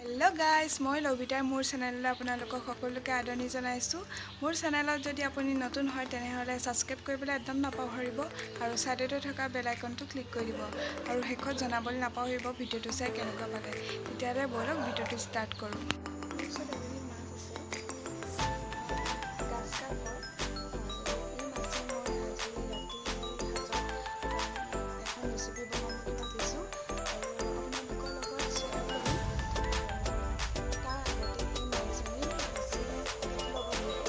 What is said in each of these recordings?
Hello' guys, মই লবিতাই মোৰ চেনেললৈ আপোনালোকক সকলোকে আদৰণি জনাইছোঁ। মোৰ চেনেলত যদি আপুনি নতুন হয় তেনেহ'লে ছাবস্ক্ৰাইব কৰিবলৈ একদম নাপাহৰিব আৰু ছাইডতে থকা বেল আইকনটো ক্লিক কৰি দিব আৰু শেষত জনাবলৈ নাপাহৰিব ভিডিঅ'টো চাই কেনেকুৱা পালে। তেতিয়াহ'লে ব'লক ভিডিঅ'টো ষ্টাৰ্ট কৰোঁ। মোৰ ওচৰত এজনী মাছ আছে, গাছ কাপৰ, আৰু এই মাছে মই আজি ৰাতি সাজত এখন ৰেচিপি বনাম বুলি ভাবিছোঁ আৰু আপোনালোকৰ লগত শ্বেয়াৰ কৰিম। তাৰ আগতে এই মাছজনী বাছি ল'ব লাগিব।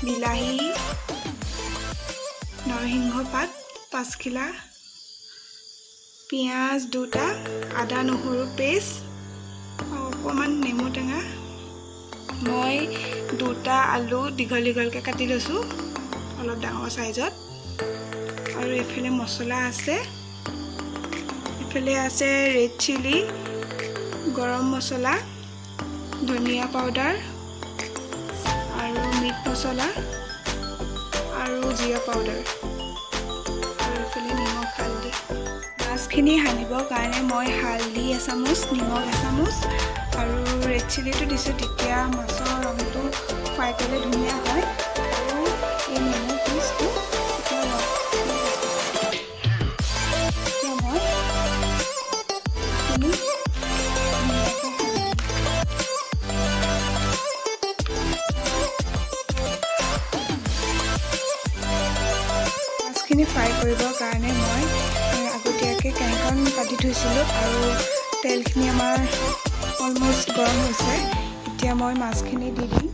বিলাহী, নৰসিংহ পাত 5 খিলা, পিঁয়াজ 2টা, আদা নহৰু পেষ্ট, অকণমান নেমু টেঙা। মই 2টা আলু দীঘল দীঘলকৈ কাটি লৈছোঁ, অলপ ডাঙৰ চাইজত। আৰু এইফালে মছলা আছে, এইফালে আছে ৰেড চিলি, গৰম মছলা, ধনিয়া পাউডাৰ আৰু মিট মছলা আৰু জিৰা পাউডাৰ, আৰু এইফালে নিমখ হালধি। মাছখিনি সানিবৰ কাৰণে মই হালধি এচামুচ, নিমখ এচামুচ আৰু ৰেড চিলিটো দিছোঁ, তেতিয়া মাছৰ ৰংটো ফ্ৰাই কৰিলে ধুনীয়া হয়। আৰু এই নেমু পিচটো মাছখিনি ফ্ৰাই কৰিবৰ কাৰণে মই আগতীয়াকৈ কেৰাহীখন পাতি থৈছিলোঁ আৰু তেলখিনি আমাৰ অলমষ্ট গৰম হৈছে। এতিয়া মই মাছখিনি দি দিম।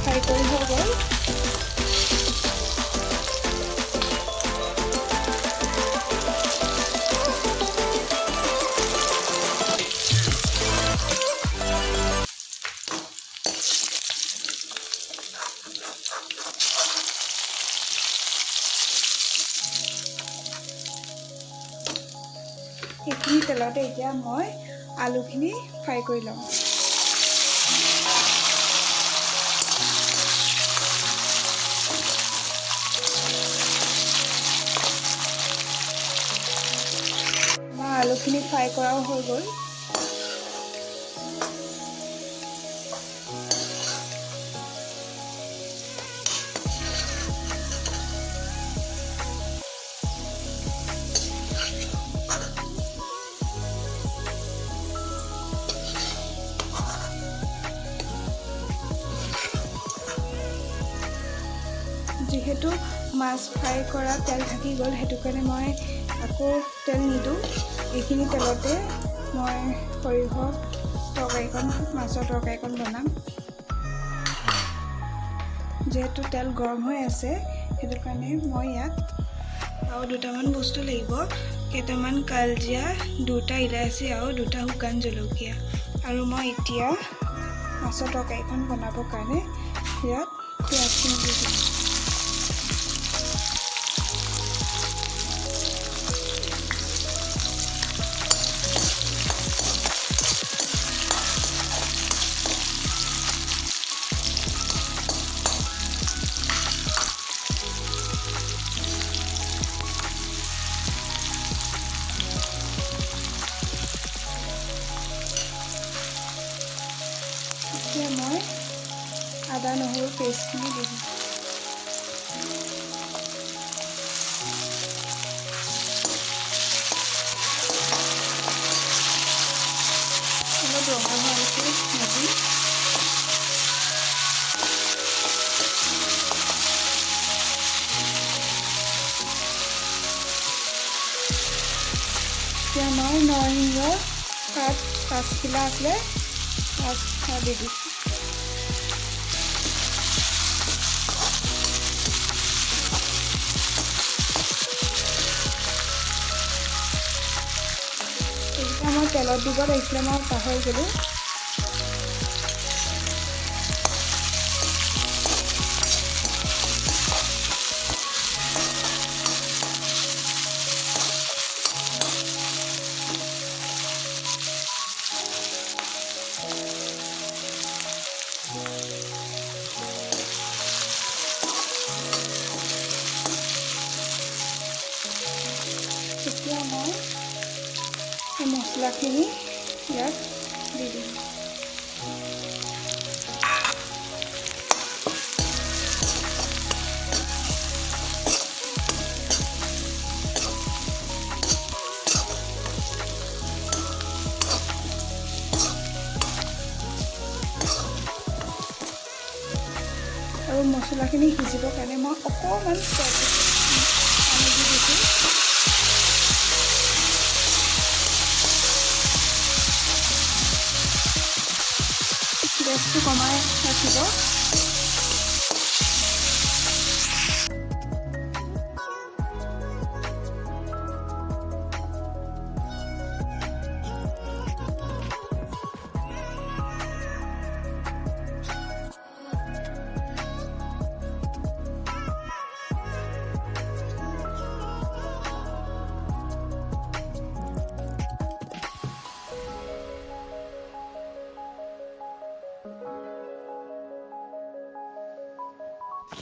ফ্ৰাই কৰি হৈ গ'ল। এইখিনি তেলতে এতিয়া মই আলুখিনি ফ্ৰাই কৰি লওঁ। আমাৰ আলুখিনি ফ্ৰাই কৰাও হৈ গ'ল। যিহেতু মাছ ফ্ৰাই কৰা তেল থাকি গ'ল, সেইটো কাৰণে মই আকৌ তেল নিদিওঁ। এইখিনি তেলতে মই সৰিয়হৰ তৰকাৰীকণ, মাছৰ তৰকাৰীকণ বনাম। যিহেতু তেল গৰম হৈ আছে, সেইটো কাৰণে মই ইয়াত আৰু দুটামান বস্তু লাগিব। কেইটামান কালজিৰা, দুটা ইলাচি আৰু দুটা শুকান জলকীয়া। আৰু মই এতিয়া মাছৰ তৰকাৰীখন বনাবৰ কাৰণে ইয়াত পিঁয়াজখিনি দি দিম। এতিয়া মই আদা নহৰু পেষ্টখিনি দি দিম। অলপ ৰঙা হোৱালৈকে ভাজি এতিয়া মই নৰসিংহৰ পাত 5 কিলা আছিলে, 5 দি দিছোঁ। এইকেইটা মই তেলত দিব লাগিছিলে, মই পাহৰি গ'লোঁ। এতিয়া মই এই মছলাখিনি ইয়াত দি দিম। আৰু মছলাখিনি সিজিবৰ কাৰণে মই অকণমান পানী দি দিছোঁ। গেছটো কমাই ৰাখিব।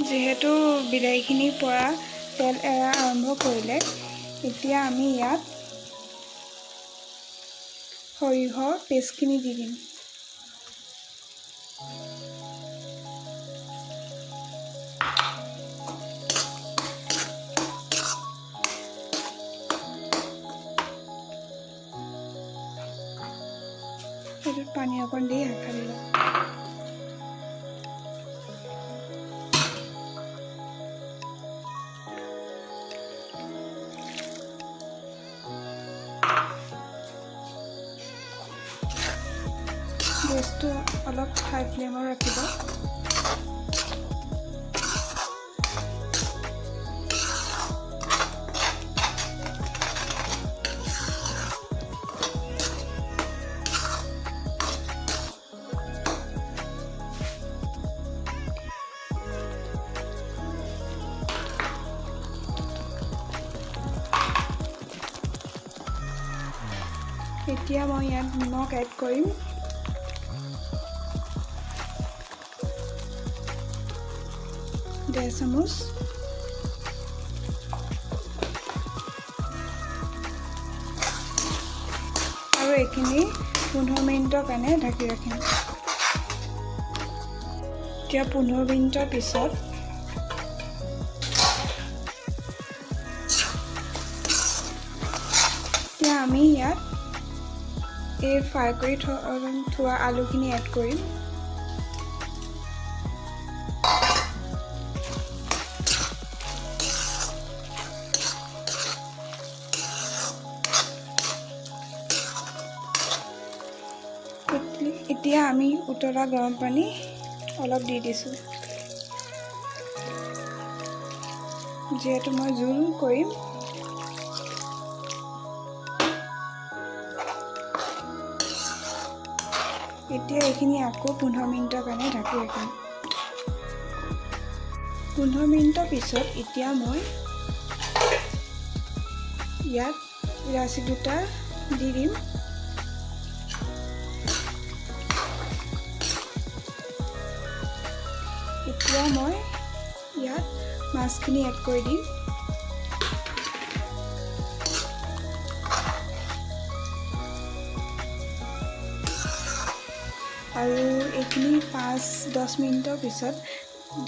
যিহেতু বিলাহীখিনিৰ পৰা তেল এৰা আৰম্ভ কৰিলে, এতিয়া আমি ইয়াত সৰিয়হৰ পেষ্টখিনি দি দিম। সেইটোত পানী অকণ দি সানি লওঁ। গেছটো অলপ হাই ফ্লেমত ৰাখিব। এতিয়া মই ইয়াত নিমখ এড কৰিম। ডেৰ চামুচ। আৰু এইখিনি 15 মিনিটৰ কাৰণে ঢাকি ৰাখিম। এতিয়া 15 মিনিটৰ পিছত এতিয়া আমি ইয়াত এই ফ্ৰাই কৰি থোৱা আলুখিনি এড কৰিম। এতিয়া আমি উতলা গৰম পানী অলপ দি দিছোঁ, যিহেতু মই জোল কৰিম। এতিয়া এইখিনি আকৌ 15 মিনিটৰ কাৰণে ঢাকি ৰাখিম। 15 মিনিটৰ পিছত এতিয়া মই ইয়াত ইলাচি দুটা দি দিম। এতিয়া মই ইয়াত মাছখিনি এড কৰি দিম। আৰু এইখিনি 5-10 মিনিটৰ পিছত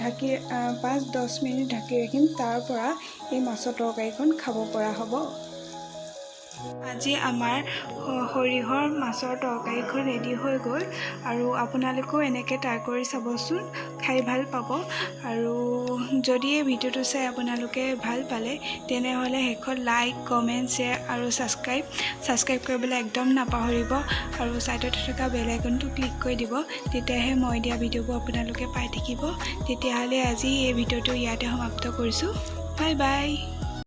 5-10 মিনিট ঢাকি ৰাখিম। তাৰ পৰা এই মাছৰ তৰকাৰীখন খাব পৰা হ'ব। আজি আমাৰ সৰিয়হৰ মাছৰ তৰকাৰীখন ৰেডি হৈ গ'ল। আৰু আপোনালোকেও এনেকৈ ট্ৰাই কৰি চাবচোন, খাই ভাল পাব। আৰু যদি এই ভিডিঅ'টো চাই আপোনালোকে ভাল পালে তেনেহ'লে শেষত লাইক, কমেণ্ট, শ্বেয়াৰ আৰু ছাবস্ক্ৰাইব কৰিবলৈ একদম নাপাহৰিব। আৰু ছাইডতে থকা বেল আইকনটো ক্লিক কৰি দিব, তেতিয়াহে মই দিয়া ভিডিঅ'বোৰ আপোনালোকে পাই থাকিব। তেতিয়াহ'লে আজি এই ভিডিঅ'টো ইয়াতে সমাপ্ত কৰিছোঁ। Bye bye.